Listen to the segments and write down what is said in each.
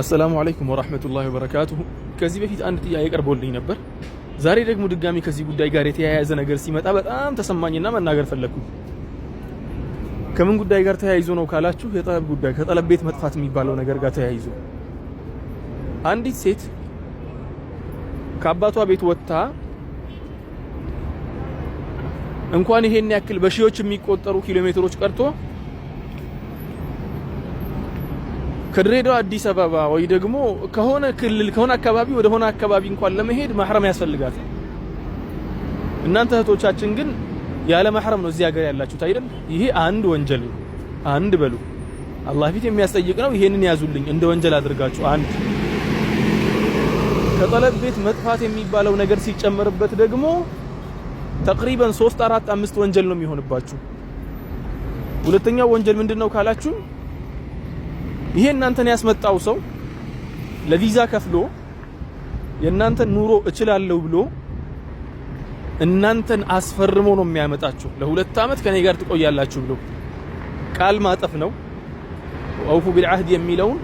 አሰላሙ አለይኩም ወራህመቱላሂ ወበረካቱሁ። ከዚህ በፊት አንድ ጥያቄ ቀርቦልኝ ነበር። ዛሬ ደግሞ ድጋሚ ከዚህ ጉዳይ ጋር የተያያዘ ነገር ሲመጣ በጣም ተሰማኝና መናገር ፈለኩ። ከምን ጉዳይ ጋር ተያይዞ ነው ካላችሁ የጠለብ ጉዳይ ከጠለብ ቤት መጥፋት የሚባለው ነገር ጋር ተያይዞ አንዲት ሴት ከአባቷ ቤት ወጥታ እንኳን ይሄን ያክል በሺዎች የሚቆጠሩ ኪሎ ሜትሮች ቀርቶ ከድሬዳዋ አዲስ አበባ ወይ ደግሞ ከሆነ ክልል ከሆነ አካባቢ ወደ ሆነ አካባቢ እንኳን ለመሄድ ማህረም ያስፈልጋታል። እናንተ እህቶቻችን ግን ያለ ማህረም ነው እዚህ ሀገር ያላችሁት አይደል? ይሄ አንድ ወንጀል ነው። አንድ በሉ አላህ ፊት የሚያስጠይቅ ነው። ይሄንን ያዙልኝ እንደ ወንጀል አድርጋችሁ። አንድ ከጠለብ ቤት መጥፋት የሚባለው ነገር ሲጨመርበት ደግሞ ተቅሪበን 3 4 5 ወንጀል ነው የሚሆንባችሁ። ሁለተኛው ወንጀል ምንድነው ካላችሁ ይሄ እናንተን ያስመጣው ሰው ለቪዛ ከፍሎ የእናንተን ኑሮ እችላለሁ ብሎ እናንተን አስፈርሞ ነው የሚያመጣችሁ። ለ2 አመት ከኔ ጋር ትቆያላችሁ ብሎ ቃል ማጠፍ ነው። አውፉ ቢልዓህድ የሚለውን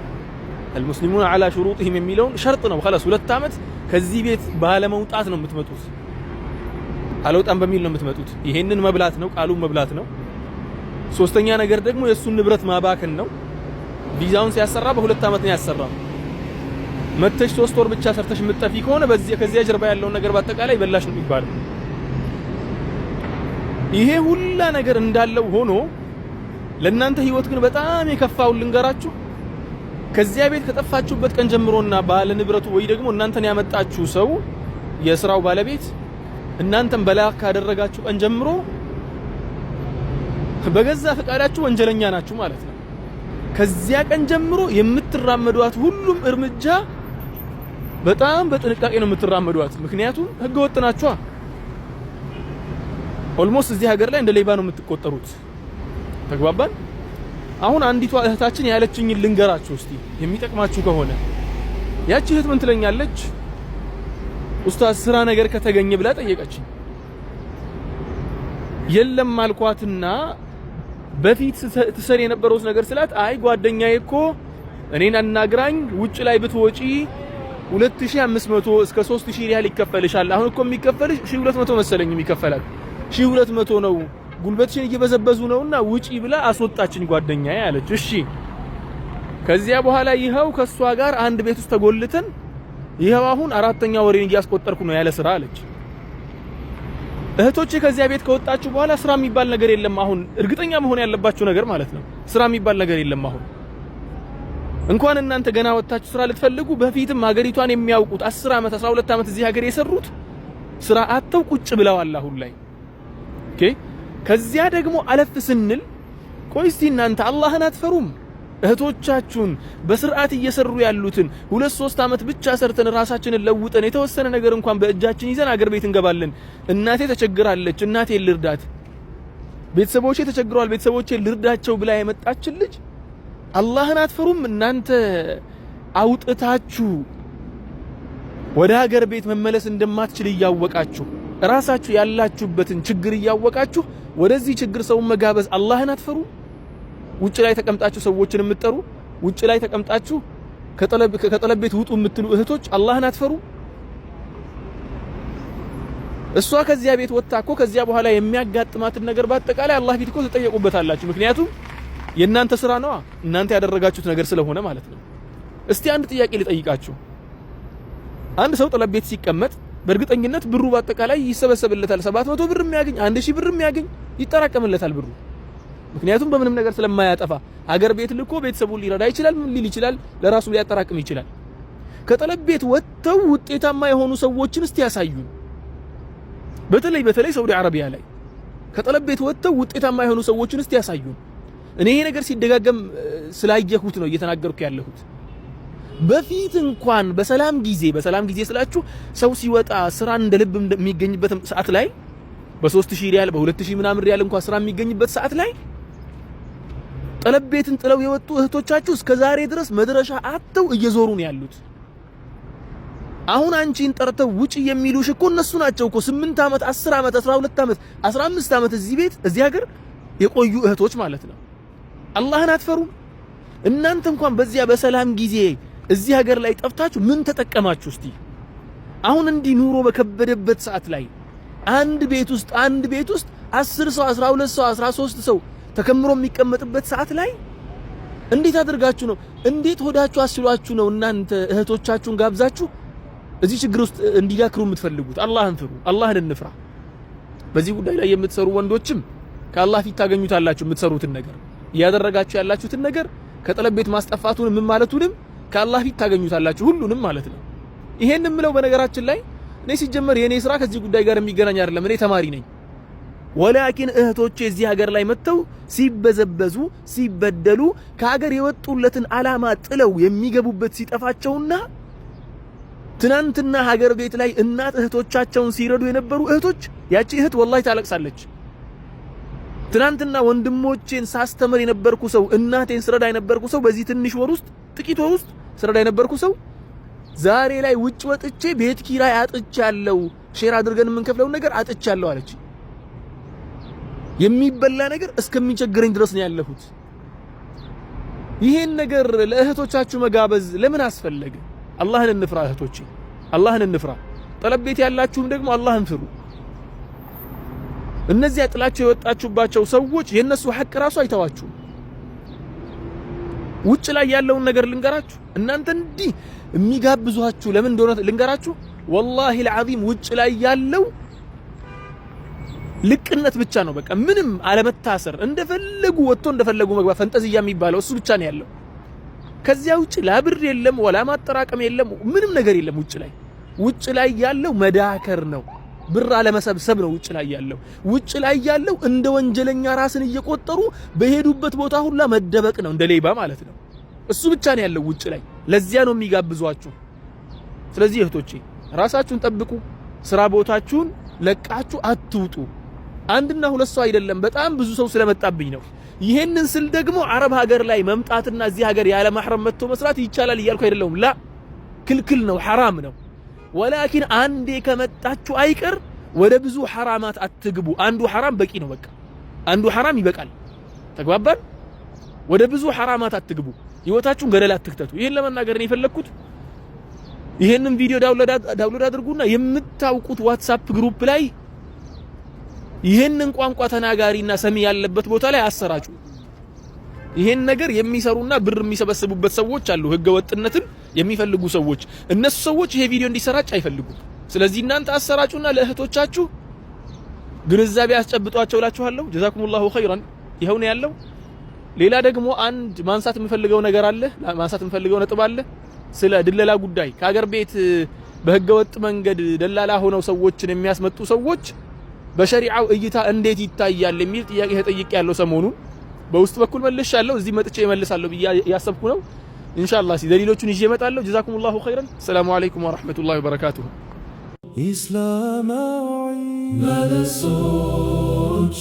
المسلمون على شروطهم የሚለውን ሸርጥ ነው። خلاص 2 አመት ከዚህ ቤት ባለመውጣት ነው የምትመጡት። አልወጣም በሚል ነው የምትመጡት። ይሄንን መብላት ነው፣ ቃሉን መብላት ነው። ሶስተኛ ነገር ደግሞ የሱን ንብረት ማባከን ነው። ቪዛውን ሲያሰራ በ2 አመት ነው ያሰራው። መተሽ 3 ወር ብቻ ሰርተሽ ምትጠፊ ከሆነ ከዚያ ጀርባ ያለው ነገር በአጠቃላይ በላሽ ነው የሚባለው። ይሄ ሁላ ነገር እንዳለው ሆኖ ለእናንተ ህይወት ግን በጣም የከፋው ልንገራችሁ። ከዚያ ቤት ከጠፋችሁበት ቀን ጀምሮና ባለ ንብረቱ ወይ ደግሞ እናንተን ያመጣችሁ ሰው የስራው ባለቤት እናንተን በላክ ካደረጋችሁ ቀን ጀምሮ በገዛ ፈቃዳችሁ ወንጀለኛ ናችሁ ማለት ነው። ከዚያ ቀን ጀምሮ የምትራመዷት ሁሉም እርምጃ በጣም በጥንቃቄ ነው የምትራመዷት። ምክንያቱም ህገ ወጥ ናችሁ። ኦልሞስት እዚህ ሀገር ላይ እንደ ሌባ ነው የምትቆጠሩት። ተግባባን? አሁን አንዲቷ እህታችን ያለችኝ ልንገራችሁ እስቲ የሚጠቅማችሁ ከሆነ። ያቺ እህት ምን ትለኛለች? ኡስታዝ ስራ ነገር ከተገኘ ብላ ጠየቀችኝ። የለም አልኳትና በፊት ትሰሪ የነበረው ነገር ስላት አይ ጓደኛዬ እኮ እኔን አናግራኝ ውጭ ላይ ብትወጪ 2500 እስከ 3000 ሪያል ይከፈልሻል። አሁን እኮ የሚከፈልሽ 1200 መሰለኝ የሚከፈላት 1200 ነው። ጉልበትሽን እየበዘበዙ ነውና ውጪ ብላ አስወጣችኝ ጓደኛዬ አለች። እሺ ከዚያ በኋላ ይኸው ከሷ ጋር አንድ ቤት ውስጥ ተጎልተን ይኸው አሁን 4ኛ ወሬን እያስቆጠርኩ ነው ያለ ስራ አለች። እህቶቼ ከዚያ ቤት ከወጣችሁ በኋላ ስራ የሚባል ነገር የለም። አሁን እርግጠኛ መሆን ያለባችሁ ነገር ማለት ነው ስራ የሚባል ነገር የለም። አሁን እንኳን እናንተ ገና ወጣችሁ ስራ ልትፈልጉ በፊትም ሀገሪቷን የሚያውቁት 10 አመት 12 አመት እዚህ ሀገር የሰሩት ስራ አጥተው ቁጭ ብለዋል አሁን ላይ። ኦኬ ከዚያ ደግሞ አለፍ ስንል ቆይ እስቲ እናንተ አላህን አትፈሩም? እህቶቻችሁን በስርዓት እየሰሩ ያሉትን 2-3 አመት ብቻ ሰርተን ራሳችንን ለውጠን የተወሰነ ነገር እንኳን በእጃችን ይዘን አገር ቤት እንገባለን። እናቴ ተቸግራለች፣ እናቴ ልርዳት፣ ቤተሰቦቼ ተቸግረዋል፣ ቤተሰቦቼ ልርዳቸው ብላ የመጣችን ልጅ አላህን አትፈሩም? እናንተ አውጥታችሁ ወደ ሀገር ቤት መመለስ እንደማትችል እያወቃችሁ ራሳችሁ ያላችሁበትን ችግር እያወቃችሁ ወደዚህ ችግር ሰው መጋበዝ አላህን አትፈሩም? ውጭ ላይ ተቀምጣችሁ ሰዎችን የምትጠሩ ውጭ ላይ ተቀምጣችሁ ከጠለብ ቤት ውጡ የምትሉ እህቶች አላህን አትፈሩም? እሷ ከዚያ ቤት ወጣ እኮ ከዚያ በኋላ የሚያጋጥማትን ነገር በአጠቃላይ አላህ ፊት እኮ ተጠየቁበታላችሁ። ምክንያቱም የእናንተ ስራ ነው፣ እናንተ ያደረጋችሁት ነገር ስለሆነ ማለት ነው። እስቲ አንድ ጥያቄ ልጠይቃችሁ። አንድ ሰው ጠለብ ቤት ሲቀመጥ በእርግጠኝነት ብሩ በአጠቃላይ ይሰበሰብለታል። 700 ብር የሚያገኝ 1000 ብር የሚያገኝ ይጠራቀምለታል ብሩ። ምክንያቱም በምንም ነገር ስለማያጠፋ አገር ቤት ልኮ ቤተሰቡን ሊረዳ ይችላል፣ ምን ሊል ይችላል፣ ለራሱ ሊያጠራቅም ይችላል። ከጠለብ ቤት ወጥተው ውጤታማ የሆኑ ሰዎችን እስቲ ያሳዩን። በተለይ ሳውዲ አረቢያ ላይ ከጠለብ ቤት ወጥተው ውጤታማ የሆኑ ሰዎችን እስቲ ያሳዩን። እኔ ይሄ ነገር ሲደጋገም ስላየሁት ነው እየተናገርኩ ያለሁት። በፊት እንኳን በሰላም ጊዜ ስላችሁ ሰው ሲወጣ ስራ እንደ ልብ የሚገኝበት ሰዓት ላይ በ3000 ሪያል በ2000 ምናምን ሪያል እንኳን ስራ የሚገኝበት ሰዓት ላይ ጠለብ ቤትን ጥለው የወጡ እህቶቻችሁ እስከ ዛሬ ድረስ መድረሻ አጥተው እየዞሩ ነው ያሉት። አሁን አንቺን ጠርተው ውጪ የሚሉሽ እኮ እነሱ ናቸው እኮ 8 አመት 10 አመት 12 አመት 15 አመት እዚህ ቤት እዚህ ሀገር የቆዩ እህቶች ማለት ነው። አላህን አትፈሩም? እናንተ እንኳን በዚያ በሰላም ጊዜ እዚህ ሀገር ላይ ጠፍታችሁ ምን ተጠቀማችሁ እስቲ? አሁን እንዲህ ኑሮ በከበደበት ሰዓት ላይ አንድ ቤት ውስጥ 10 ሰው 12 ሰው 13 ሰው ተከምሮ የሚቀመጥበት ሰዓት ላይ እንዴት አድርጋችሁ ነው? እንዴት ሆዳችሁ አስሏችሁ ነው እናንተ እህቶቻችሁን ጋብዛችሁ እዚህ ችግር ውስጥ እንዲዳክሩ የምትፈልጉት? አላህን ፍሩ፣ አላህን እንፍራ። በዚህ ጉዳይ ላይ የምትሰሩ ወንዶችም ከአላህ ፊት ታገኙታላችሁ። የምትሰሩትን ነገር እያደረጋችሁ ያላችሁትን ነገር ከጠለብ ቤት ማስጠፋቱን ምን ማለቱንም ከአላህ ፊት ታገኙታላችሁ፣ ሁሉንም ማለት ነው። ይሄንን ምለው በነገራችን ላይ እኔ ሲጀመር የኔ ስራ ከዚህ ጉዳይ ጋር የሚገናኝ አይደለም። እኔ ተማሪ ነኝ። ወላኪን እህቶቼ እዚህ ሀገር ላይ መጥተው ሲበዘበዙ ሲበደሉ ከሀገር የወጡለትን ዓላማ ጥለው የሚገቡበት ሲጠፋቸውና ትናንትና ሀገር ቤት ላይ እናት እህቶቻቸውን ሲረዱ የነበሩ እህቶች ያቺ እህት ወላሂ ታለቅሳለች። ትናንትና ወንድሞቼን ሳስተምር የነበርኩ ሰው እናቴን ስረዳ የነበርኩ ሰው በዚህ ትንሽ ወር ውስጥ ጥቂት ወር ውስጥ ስረዳ የነበርኩ ሰው ዛሬ ላይ ውጭ ወጥቼ ቤት ኪራይ አጥቻለሁ፣ ሼር አድርገን የምንከፍለውን ነገር አጥቻለሁ አለች። የሚበላ ነገር እስከሚቸግረኝ ድረስ ነው ያለሁት። ይሄን ነገር ለእህቶቻችሁ መጋበዝ ለምን አስፈለገ? አላህን እንፍራ እህቶቼ፣ አላህን እንፍራ። ጠለብ ቤት ያላችሁም ደግሞ አላህን ፍሩ። እነዚያ ጥላቸው የወጣችሁባቸው ሰዎች የነሱ ሐቅ ራሱ አይተዋችሁም። ውጭ ላይ ያለውን ነገር ልንገራችሁ። እናንተ እንዲህ የሚጋብዟችሁ ለምን እንደሆነ ልንገራችሁ። ወላሂ العظيم ውጭ ላይ ያለው ልቅነት ብቻ ነው። በቃ ምንም አለመታሰር፣ እንደፈለጉ ወጥቶ እንደፈለጉ መግባት፣ ፈንጠዝያ የሚባለው እሱ ብቻ ነው ያለው። ከዚያ ውጭ ላብር የለም ወላ ማጠራቀም የለም፣ ምንም ነገር የለም። ውጭ ላይ ያለው መዳከር ነው፣ ብር አለመሰብሰብ ነው። ውጭ ላይ ያለው እንደ ወንጀለኛ ራስን እየቆጠሩ በሄዱበት ቦታ ሁላ መደበቅ ነው፣ እንደ ሌባ ማለት ነው። እሱ ብቻ ነው ያለው ውጭ ላይ። ለዚያ ነው የሚጋብዟችሁ። ስለዚህ እህቶቼ ራሳችሁን ጠብቁ። ስራ ቦታችሁን ለቃችሁ አትውጡ። አንድና ሁለት ሰው አይደለም፣ በጣም ብዙ ሰው ስለመጣብኝ ነው። ይሄንን ስል ደግሞ አረብ ሀገር ላይ መምጣትና እዚህ ሀገር ያለ ማህረም መጥቶ መስራት ይቻላል እያልኩ አይደለም። ላ ክልክል ነው፣ ሐራም ነው። ወላኪን አንዴ ከመጣችሁ አይቀር ወደ ብዙ ሐራማት አትግቡ። አንዱ ሐራም በቂ ነው። በቃ አንዱ ሐራም ይበቃል። ተግባባን? ወደ ብዙ ሐራማት አትግቡ። ህይወታችሁን ገደል አትክተቱ። ይሄን ለመናገር ነው የፈለኩት። ይሄንን ቪዲዮ ዳውንሎድ አድርጉና የምታውቁት ዋትስአፕ ግሩፕ ላይ ይሄንን ቋንቋ ተናጋሪና ሰሚ ያለበት ቦታ ላይ አሰራጩ። ይሄን ነገር የሚሰሩና ብር የሚሰበስቡበት ሰዎች አሉ፣ ህገ ወጥነትን የሚፈልጉ ሰዎች። እነሱ ሰዎች ይሄ ቪዲዮ እንዲሰራጭ አይፈልጉም። ስለዚህ እናንተ አሰራጩና ለእህቶቻችሁ ግንዛቤ አስጨብጧቸው እላችኋለሁ። ጀዛኩሙላሁ ኸይራን። ይሄው ነው ያለው። ሌላ ደግሞ አንድ ማንሳት የምፈልገው ነገር አለ፣ ማንሳት የምፈልገው ነጥብ አለ። ስለ ድለላ ጉዳይ ከሀገር ቤት በህገ ወጥ መንገድ ደላላ ሆነው ሰዎችን የሚያስመጡ ሰዎች በሸሪዓው እይታ እንዴት ይታያል የሚል ጥያቄ ተጠይቄ ያለው ሰሞኑን በውስጥ በኩል መልሻለሁ። እዚህ መጥቼ እመልሳለሁ ብዬ ያሰብኩ ነው። ኢንሻአላህ ደሊሎቹን ይዤ እመጣለሁ። ጀዛኩሙላሁ ኸይራን። ሰላሙ አለይኩም ወራህመቱላሂ ወበረካቱሁ። ኢስላማዊ መለሶች